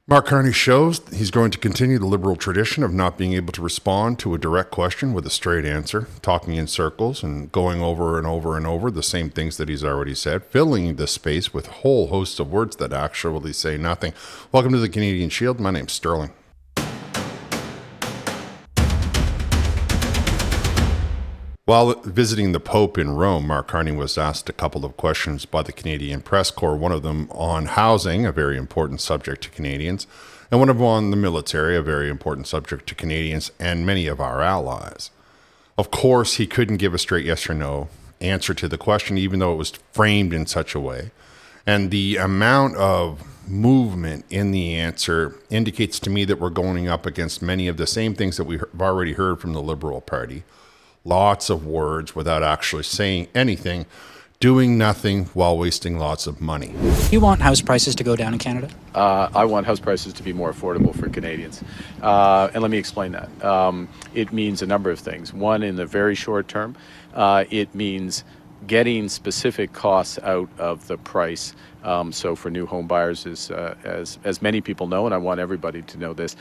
Mark Carney shows he's going to continue the Liberal tradition of not being able to respond to a direct question with a straight answer, talking in circles and going over and over and over the same things that he's already said, filling the space with whole hosts of words that actually say nothing. Welcome to the Canadian Shield. My name's Sterling. While visiting the Pope in Rome, Mark Carney was asked a couple of questions by the Canadian press corps, one of them on housing, a very important subject to Canadians, and one of them on the military, a very important subject to Canadians and many of our allies. Of course, he couldn't give a straight yes or no answer to the question, even though it was framed in such a way. And the amount of movement in the answer indicates to me that we're going up against many of the same things that we've already heard from the Liberal Party. Lots of words without actually saying anything, doing nothing while wasting lots of money. You want house prices to go down in Canada? I want house prices to be more affordable for Canadians. And let me explain that. It means a number of things. One, in the very short term, it means getting specific costs out of the price. So for new home buyers, as many people know, and I want everybody to know this,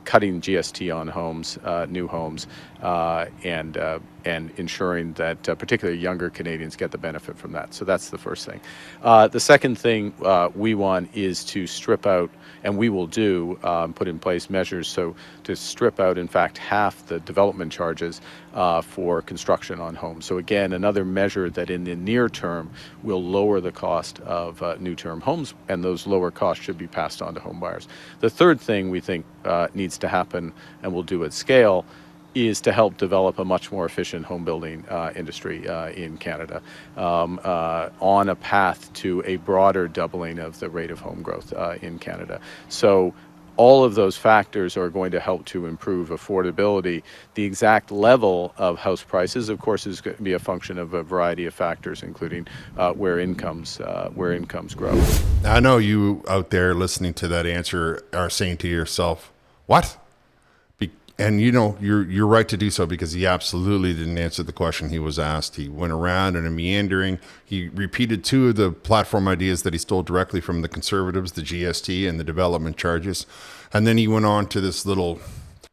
cutting GST on homes, new homes, and ensuring that particularly younger Canadians get the benefit from that. So that's the first thing. The second thing we want is to strip out, and we will do, put in place measures so to strip out, in fact, half the development charges for construction on homes. So again, another measure that in the near term will lower the cost of new-term homes, and those lower costs should be passed on to home buyers. The third thing we think needs to happen, and we'll do at scale, is to help develop a much more efficient home building industry in Canada on a path to a broader doubling of the rate of home growth in Canada. So all of those factors are going to help to improve affordability. The exact level of house prices, of course, is going to be a function of a variety of factors, including where incomes grow. I know you out there listening to that answer are saying to yourself, what? And you know, you're right to do so, because he absolutely didn't answer the question he was asked. He went around in a meandering. He repeated two of the platform ideas that he stole directly from the Conservatives, the GST and the development charges. And then he went on to this little,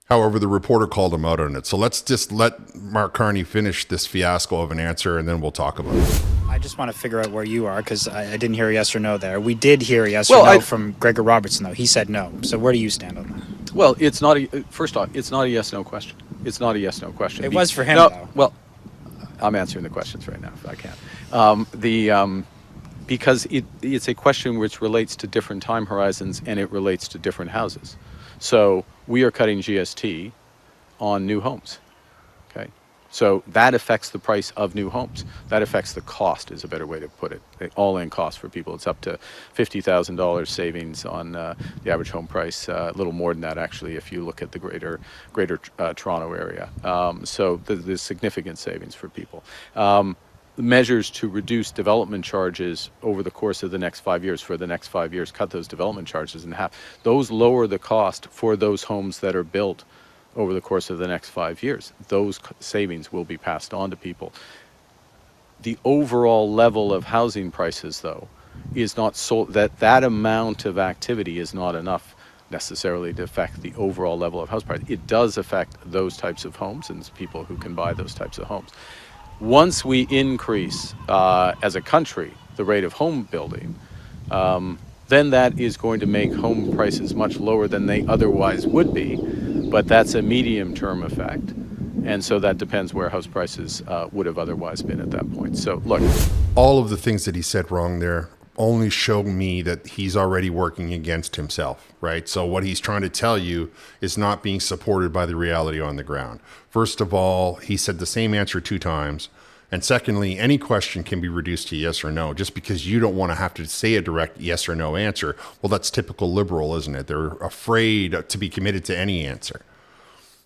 however, the reporter called him out on it. So let's just let Mark Carney finish this fiasco of an answer, and then we'll talk about it. I just want to figure out where you are, because I didn't hear a yes or no there. We did hear a yes or no from Gregor Robertson, though. He said no. So where do you stand on that? Well, it's not first off, it's not a yes/no question. It's not a yes/no question. It was for him, though. Well, I'm answering the questions right now, if I can. Because it's a question which relates to different time horizons, and it relates to different houses. So we are cutting GST on new homes. Okay. So that affects the price of new homes. That affects the cost, is a better way to put it. The all-in cost for people. It's up to $50,000 savings on the average home price. A little more than that, actually, if you look at the greater Toronto area. So there's significant savings for people. Measures to reduce development charges over the course of the next 5 years, for the next 5 years, cut those development charges in half. Those lower the cost for those homes that are built over the course of the next 5 years. Those savings will be passed on to people. The overall level of housing prices, though, is not so that amount of activity is not enough necessarily to affect the overall level of house price. It does affect those types of homes and people who can buy those types of homes. Once we increase, as a country, the rate of home building, then that is going to make home prices much lower than they otherwise would be. But that's a medium-term effect, and so that depends where house prices would have otherwise been at that point. So, look. All of the things that he said wrong there only show me that he's already working against himself, right? So what he's trying to tell you is not being supported by the reality on the ground. First of all, he said the same answer 2 times. And secondly, any question can be reduced to yes or no, just because you don't want to have to say a direct yes or no answer. Well, that's typical Liberal, isn't it? They're afraid to be committed to any answer.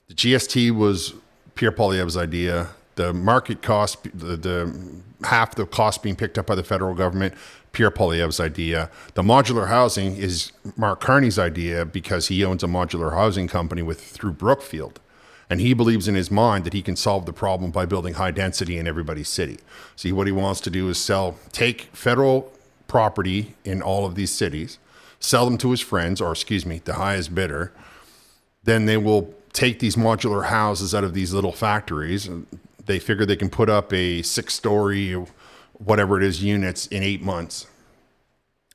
The GST was Pierre Poilievre's idea. The market cost, the half the cost being picked up by the federal government, Pierre Poilievre's idea. The modular housing is Mark Carney's idea, because he owns a modular housing company through Brookfield. And he believes in his mind that he can solve the problem by building high density in everybody's city. See, what he wants to do is take federal property in all of these cities, sell them to his friends, or excuse me, the highest bidder. Then they will take these modular houses out of these little factories. They figure they can put up a 6-story, whatever it is, units in 8 months.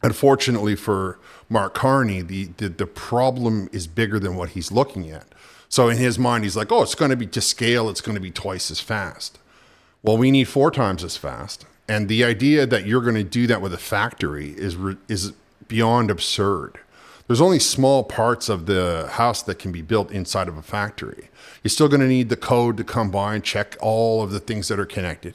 Unfortunately for Mark Carney, the problem is bigger than what he's looking at. So in his mind, he's like, oh, it's going to be to scale. It's going to be twice as fast. Well, we need 4 times as fast. And the idea that you're going to do that with a factory is beyond absurd. There's only small parts of the house that can be built inside of a factory. You're still going to need the code to come by and check all of the things that are connected.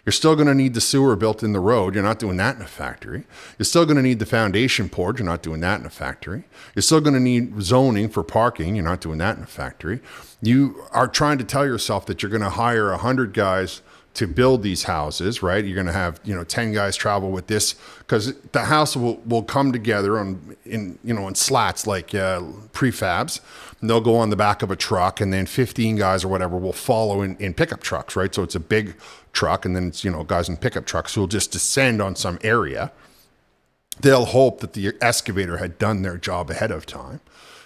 You're still going to need the sewer built in the road. You're not doing that in a factory. You're still going to need the foundation poured. You're not doing that in a factory. You're still going to need zoning for parking. You're not doing that in a factory. You are trying to tell yourself that you're going to hire 100 guys to build these houses, right? You're going to have, 10 guys travel with this, because the house will come together in slats, like prefabs. And they'll go on the back of a truck, and then 15 guys or whatever will follow in pickup trucks, right? So it's a big truck, and then it's, guys in pickup trucks who will just descend on some area. They'll hope that the excavator had done their job ahead of time,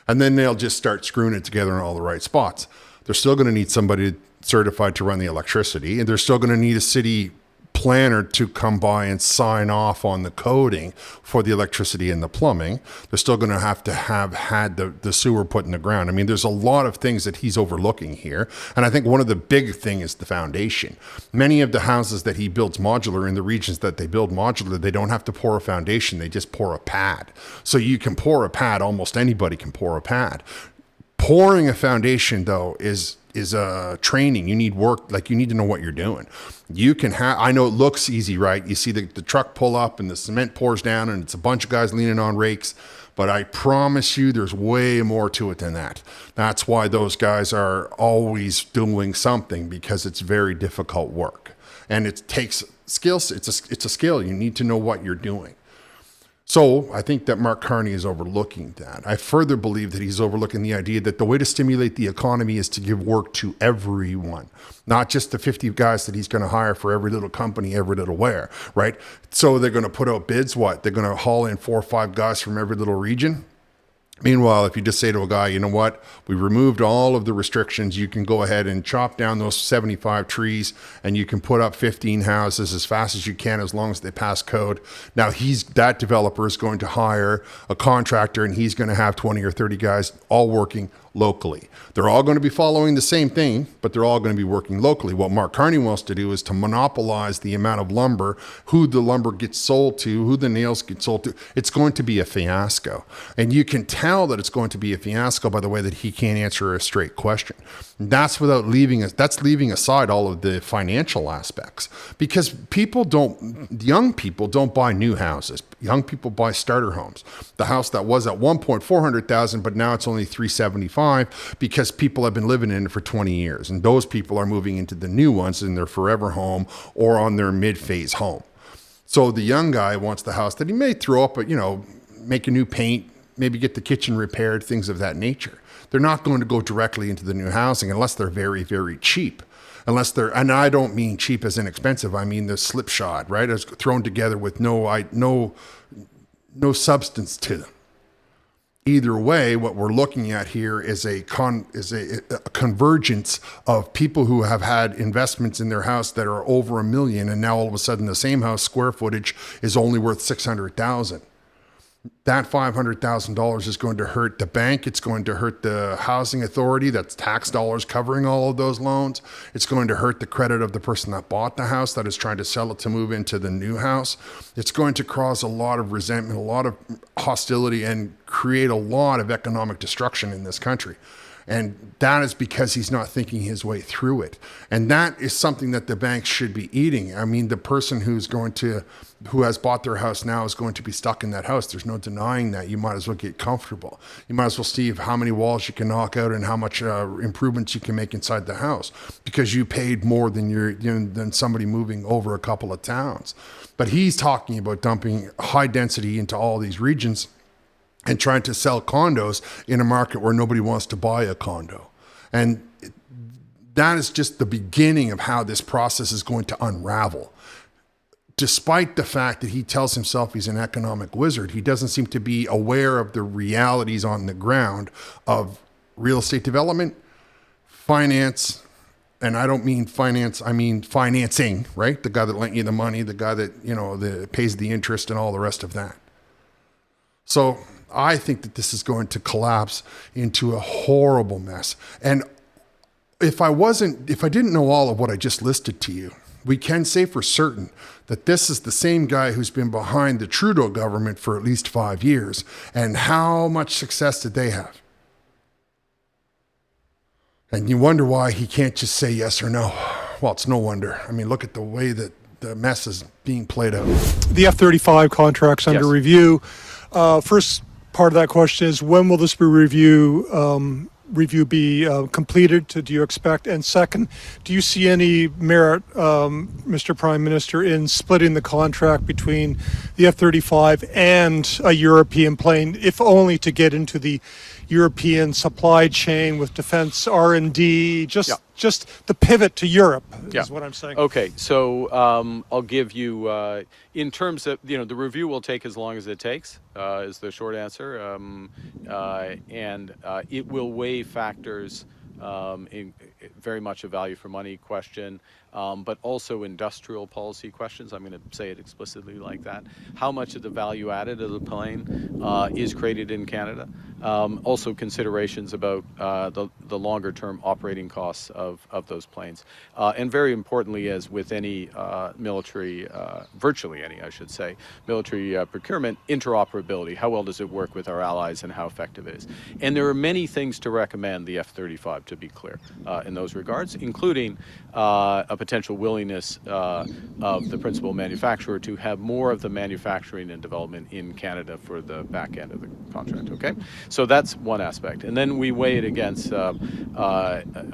and then they'll just start screwing it together in all the right spots. They're still going to need somebody certified to run the electricity, and they're still going to need a city planner to come by and sign off on the coding for the electricity and the plumbing. They're still going to have had the sewer put in the ground. I mean, there's a lot of things that he's overlooking here. And I think one of the big thing is the foundation. Many of the houses that he builds modular in the regions that they build modular, they don't have to pour a foundation. They just pour a pad. So you can pour a pad. Almost anybody can pour a pad. Pouring a foundation, though, is training. You need work. Like, you need to know what you're doing. You can I know it looks easy, right? You see the truck pull up and the cement pours down and it's a bunch of guys leaning on rakes, but I promise you there's way more to it than that. That's why those guys are always doing something, because it's very difficult work, and it takes skills. It's a skill. You need to know what you're doing. So I think that Mark Carney is overlooking that. I further believe that he's overlooking the idea that the way to stimulate the economy is to give work to everyone, not just the 50 guys that he's going to hire for every little company, every little where, right? So they're going to put out bids. What? They're going to haul in 4 or 5 guys from every little region. Meanwhile, if you just say to a guy, you know what, we removed all of the restrictions, you can go ahead and chop down those 75 trees and you can put up 15 houses as fast as you can, as long as they pass code. Now that developer is going to hire a contractor, and he's going to have 20 or 30 guys all working locally. They're all going to be following the same thing, but they're all going to be working locally. What Mark Carney wants to do is to monopolize the amount of lumber, who the lumber gets sold to, who the nails get sold to. It's going to be a fiasco. And you can tell that it's going to be a fiasco by the way that he can't answer a straight question. That's leaving aside all of the financial aspects, because young people don't buy new houses. Young people buy starter homes. The house that was at one point $400,000, but now it's only $375, because people have been living in it for 20 years. And those people are moving into the new ones in their forever home or on their mid-phase home. So the young guy wants the house that he may throw up, but, make a new paint, maybe get the kitchen repaired, things of that nature. They're not going to go directly into the new housing unless they're very, very cheap. And I don't mean cheap as inexpensive. I mean the slipshod, right? It's thrown together with no substance to them. Either way, what we're looking at here is a convergence of people who have had investments in their house that are over $1 million, and now all of a sudden the same house square footage is only worth $600,000. That $500,000 is going to hurt the bank. It's going to hurt the housing authority. That's tax dollars covering all of those loans. It's going to hurt the credit of the person that bought the house that is trying to sell it to move into the new house. It's going to cause a lot of resentment, a lot of hostility, and create a lot of economic destruction in this country. And that is because he's not thinking his way through it. And that is something that the banks should be eating. I mean, the person who has bought their house now is going to be stuck in that house. There's no denying that. You might as well get comfortable. You might as well see how many walls you can knock out and how much improvements you can make inside the house, because you paid more than somebody moving over a couple of towns. But he's talking about dumping high density into all these regions and trying to sell condos in a market where nobody wants to buy a condo. And that is just the beginning of how this process is going to unravel. despite the fact that he tells himself he's an economic wizard, he doesn't seem to be aware of the realities on the ground of real estate development, finance, and I don't mean finance, I mean financing, right? The guy that lent you the money, the guy that, that pays the interest and all the rest of that. So I think that this is going to collapse into a horrible mess. And if I didn't know all of what I just listed to you, we can say for certain that this is the same guy who's been behind the Trudeau government for at least 5 years. And how much success did they have? And you wonder why he can't just say yes or no. Well, it's no wonder. I mean, look at the way that the mess is being played out. The F-35 contract's under Yes. review. First part of that question is, when will this review be completed, do you expect? And second, do you see any merit, Mr. Prime Minister, in splitting the contract between the F-35 and a European plane, if only to get into the European supply chain with defense R&D, just the pivot to Europe is what I'm saying. Okay, so I'll give you, in terms of, the review will take as long as it takes, is the short answer. And it will weigh factors, in very much a value for money question, but also industrial policy questions. I'm going to say it explicitly like that. How much of the value added of the plane is created in Canada? Also considerations about the longer term operating costs of those planes. And very importantly, as with any military, virtually any, I should say, military procurement, interoperability. How well does it work with our allies and how effective it is? And there are many things to recommend the F-35, to be clear, in those regards, including a potential willingness of the principal manufacturer to have more of the manufacturing and development in Canada for the back end of the contract, okay? So that's one aspect. And then we weigh it against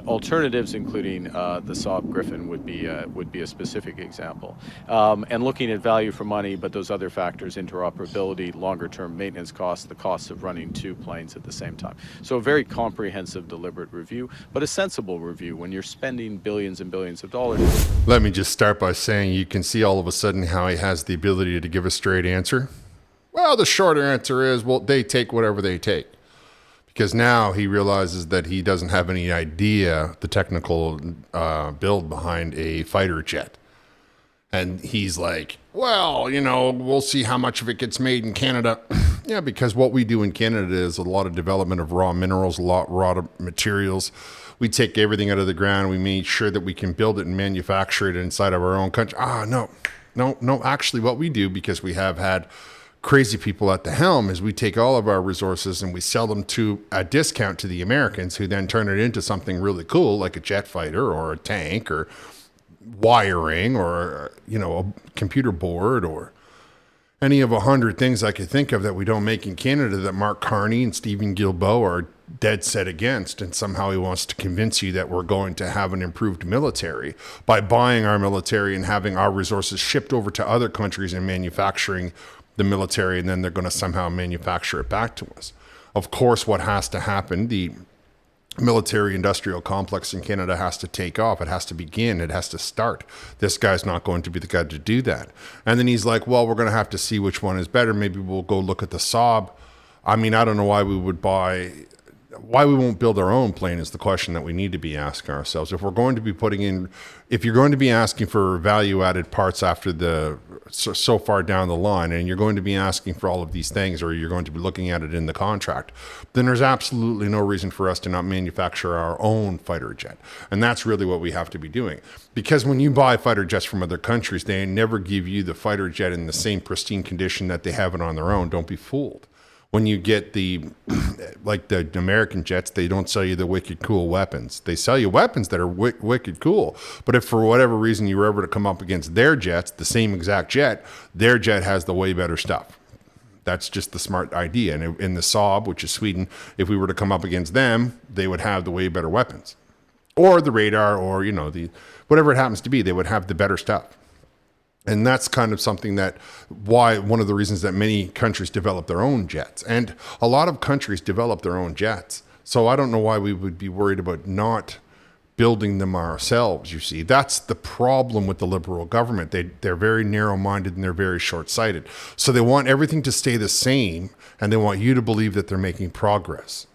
alternatives, including the Saab Griffin would be a specific example. And looking at value for money, but those other factors, interoperability, longer term maintenance costs, the costs of running two planes at the same time. So a very comprehensive, deliberate review, but a sensible review when you're spending billions and billions of dollars. Let me just start by saying you can see all of a sudden how he has the ability to give a straight answer. Well, the short answer is, well, they take whatever they take. Because now he realizes that he doesn't have any idea the technical build behind a fighter jet. And he's like, well, we'll see how much of it gets made in Canada. Yeah, because what we do in Canada is a lot of development of raw minerals, raw materials. We take everything out of the ground. We make sure that we can build it and manufacture it inside of our own country. No. Actually, what we do, because we have had crazy people at the helm, is we take all of our resources and we sell them to a discount to the Americans, who then turn it into something really cool, like a jet fighter or a tank or wiring or, a computer board or any of 100 things I could think of that we don't make in Canada that Mark Carney and Stephen Guilbeault are dead set against. And somehow he wants to convince you that we're going to have an improved military by buying our military and having our resources shipped over to other countries and manufacturing the military, and then they're going to somehow manufacture it back to us. Of course, what has to happen, the military industrial complex in Canada has to take off. It has to begin. It has to start. This guy's not going to be the guy to do that. And then he's like, well, we're going to have to see which one is better. Maybe we'll go look at the Saab. I mean, I don't know why we won't build our own plane is the question that we need to be asking ourselves. If you're going to be asking for value-added parts after so far down the line, and you're going to be asking for all of these things, or you're going to be looking at it in the contract, then there's absolutely no reason for us to not manufacture our own fighter jet. And that's really what we have to be doing. Because when you buy fighter jets from other countries, they never give you the fighter jet in the same pristine condition that they have it on their own. Don't be fooled. When you get the American jets, they don't sell you the wicked cool weapons. They sell you weapons that are wicked cool. But if for whatever reason you were ever to come up against their jets, the same exact jet, their jet has the way better stuff. That's just the smart idea. And in the Saab, which is Sweden, if we were to come up against them, they would have the way better weapons. Or the radar, or, whatever it happens to be, they would have the better stuff. And that's kind of something one of the reasons that many countries develop their own jets. And a lot of countries develop their own jets. So I don't know why we would be worried about not building them ourselves. You see, that's the problem with the Liberal government. They're very narrow-minded and they're very short-sighted. So they want everything to stay the same, and they want you to believe that they're making progress.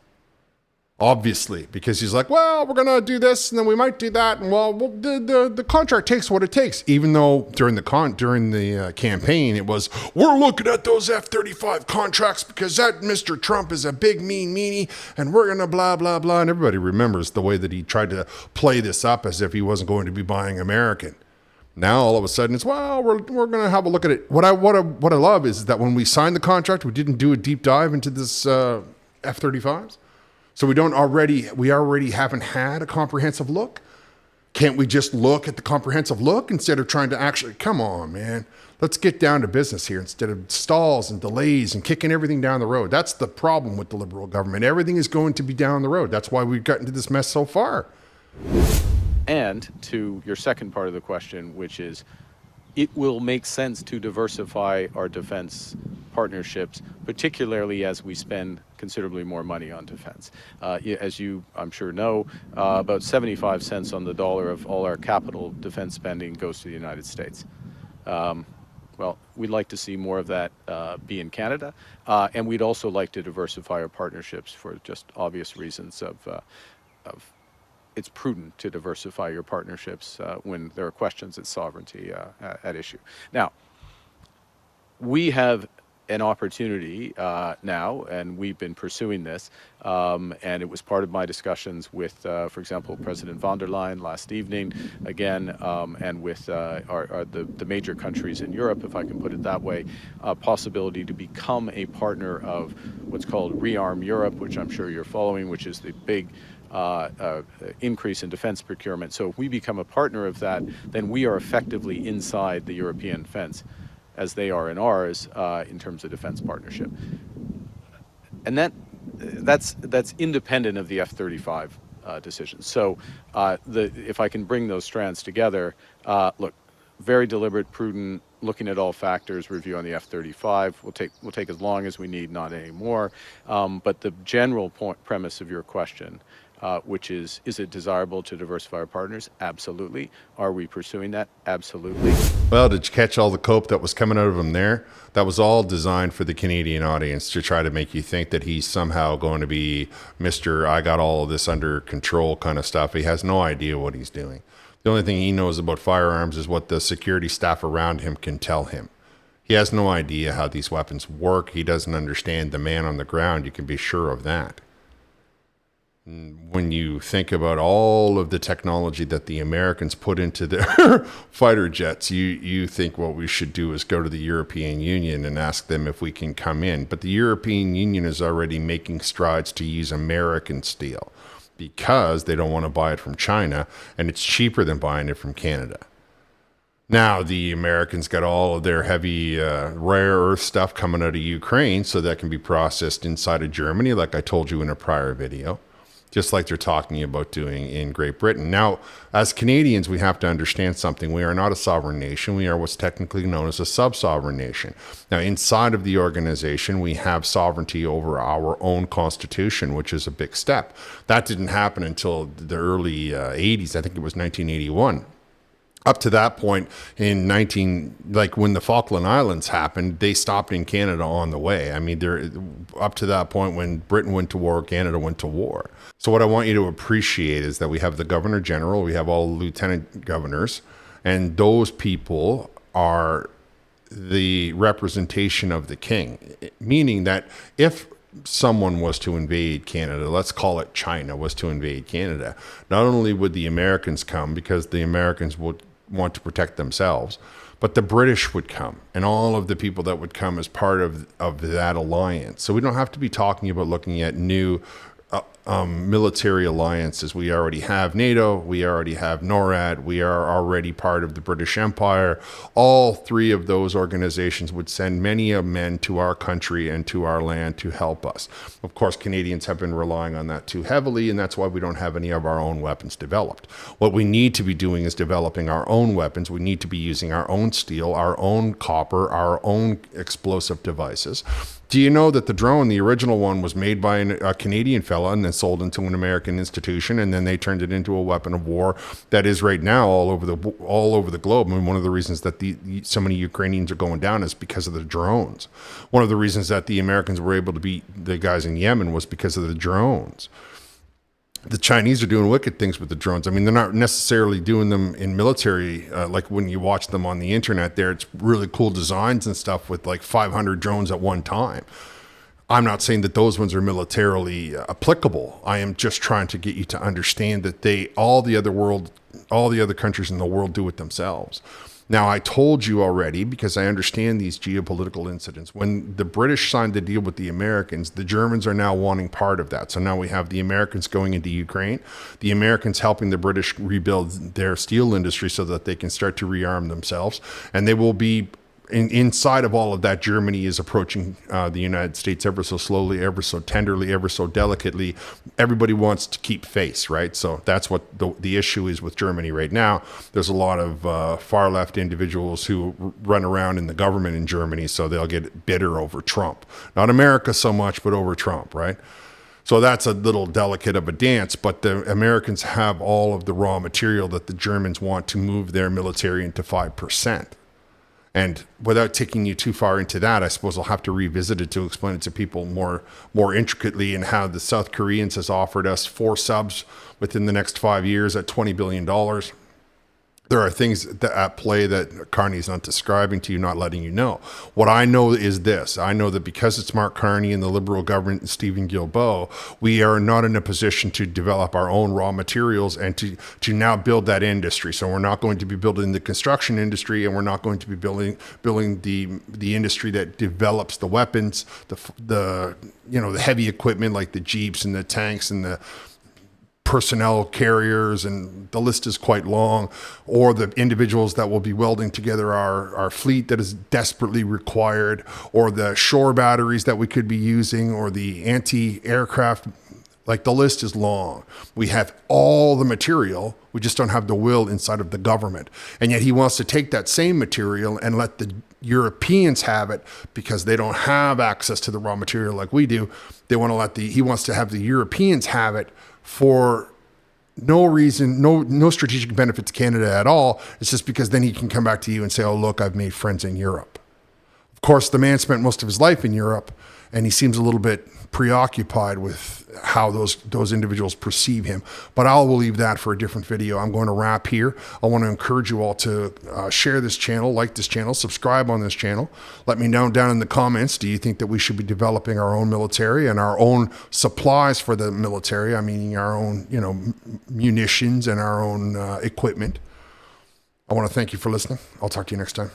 Obviously, because he's like, well, we're going to do this and then we might do that. And well, the contract takes what it takes. Even though during the campaign, it was, we're looking at those F-35 contracts because that Mr. Trump is a big mean meanie and we're going to blah, blah, blah. And everybody remembers the way that he tried to play this up as if he wasn't going to be buying American. Now, all of a sudden, it's, well, we're going to have a look at it. What I love is that when we signed the contract, we didn't do a deep dive into this F-35s. So we already haven't had a comprehensive look. Can't we just look at the comprehensive look instead of trying to actually, come on, man, let's get down to business here instead of stalls and delays and kicking everything down the road. That's the problem with the Liberal government. Everything is going to be down the road. That's why we've gotten to this mess so far. And to your second part of the question, which is, it will make sense to diversify our defense partnerships, particularly as we spend considerably more money on defense. As you, I'm sure, know, about 75 cents on the dollar of all our capital defense spending goes to the United States. Well, we'd like to see more of that be in Canada, and we'd also like to diversify our partnerships for just obvious reasons of it's prudent to diversify your partnerships when there are questions of sovereignty at issue. Now, we have an opportunity now, and we've been pursuing this, and it was part of my discussions with, for example, President von der Leyen last evening, again, and with the major countries in Europe, if I can put it that way, a possibility to become a partner of what's called Rearm Europe, which I'm sure you're following, which is the big increase in defense procurement. So if we become a partner of that, then we are effectively inside the European fence, as they are in ours, in terms of defense partnership. And that's independent of the F-35 decision. So if I can bring those strands together, look, very deliberate, prudent, looking at all factors, review on the F-35. We'll take as long as we need, not any more. But the general premise of your question, which is it desirable to diversify our partners? Absolutely. Are we pursuing that? Absolutely. Well, did you catch all the cope that was coming out of him there? That was all designed for the Canadian audience to try to make you think that he's somehow going to be Mr. I got all of this under control kind of stuff. He has no idea what he's doing. The only thing he knows about firearms is what the security staff around him can tell him. He has no idea how these weapons work. He doesn't understand the man on the ground. You can be sure of that. When you think about all of the technology that the Americans put into their fighter jets, you think what we should do is go to the European Union and ask them if we can come in. But the European Union is already making strides to use American steel because they don't want to buy it from China, and it's cheaper than buying it from Canada. Now, the Americans got all of their heavy rare earth stuff coming out of Ukraine, so that can be processed inside of Germany, like I told you in a prior video, just like they're talking about doing in Great Britain. Now, as Canadians, we have to understand something. We are not a sovereign nation. We are what's technically known as a sub-sovereign nation. Now, inside of the organization, we have sovereignty over our own constitution, which is a big step. That didn't happen until the early 80s. I think it was 1981. Up to that point in when the Falkland Islands happened, they stopped in Canada on the way. I mean, up to that point when Britain went to war, Canada went to war. So what I want you to appreciate is that we have the Governor General, we have all the Lieutenant Governors, and those people are the representation of the King, meaning that if someone was to invade Canada, let's call it China was to invade Canada, not only would the Americans come because the Americans would want to protect themselves, but the British would come and all of the people that would come as part of that alliance. So we don't have to be talking about looking at new military alliances. We already have NATO, we already have NORAD, we are already part of the British Empire. All three of those organizations would send many of men to our country and to our land to help us. Of course, Canadians have been relying on that too heavily, and that's why we don't have any of our own weapons developed. What we need to be doing is developing our own weapons. We need to be using our own steel, our own copper, our own explosive devices Do you know that the drone, the original one, was made by a Canadian fella and then sold into an American institution, and then they turned it into a weapon of war that is right now all over the globe. And one of the reasons that so many Ukrainians are going down is because of the drones. One of the reasons that the Americans were able to beat the guys in Yemen was because of the drones. The Chinese are doing wicked things with the drones. I mean, they're not necessarily doing them in military, like when you watch them on the internet there. It's really cool designs and stuff with like 500 drones at one time. I'm not saying that those ones are militarily applicable. I am just trying to get you to understand that all the other countries in the world do it themselves. Now, I told you already, because I understand these geopolitical incidents, when the British signed the deal with the Americans, the Germans are now wanting part of that. So now we have the Americans going into Ukraine, the Americans helping the British rebuild their steel industry so that they can start to rearm themselves. And they will be inside of all of that. Germany is approaching the United States ever so slowly, ever so tenderly, ever so delicately. Everybody wants to keep face, right? So that's what the issue is with Germany right now. There's a lot of far left individuals who run around in the government in Germany, so they'll get bitter over Trump. Not America so much, but over Trump, right? So that's a little delicate of a dance, but the Americans have all of the raw material that the Germans want to move their military into 5%. And without taking you too far into that, I suppose I'll have to revisit it to explain it to people more intricately, and how the South Koreans has offered us 4 subs within the next 5 years at $20 billion. There are things at play that Carney's not describing to you, not letting you know. What I know is this. I know that because it's Mark Carney and the Liberal government and Stephen Guilbeault, we are not in a position to develop our own raw materials and to now build that industry. So we're not going to be building the construction industry, and we're not going to be building the industry that develops the weapons, the heavy equipment like the Jeeps and the tanks and the personnel carriers, and the list is quite long, or the individuals that will be welding together our fleet that is desperately required, or the shore batteries that we could be using, or the anti-aircraft. Like, the list is long. We have all the material. We just don't have the will inside of the government. And yet he wants to take that same material and let the Europeans have it, because they don't have access to the raw material like we do. He wants to have the Europeans have it for no reason, no strategic benefit to Canada at all. It's just because then he can come back to you and say, oh, look, I've made friends in Europe. Of course, the man spent most of his life in Europe, and he seems a little bit preoccupied with how those individuals perceive him. But I will leave that for a different video. I'm going to wrap here. I want to encourage you all to share this channel, like this channel, subscribe on this channel. Let me know down in the comments, do you think that we should be developing our own military and our own supplies for the military? I mean, our own, munitions and our own equipment. I want to thank you for listening. I'll talk to you next time.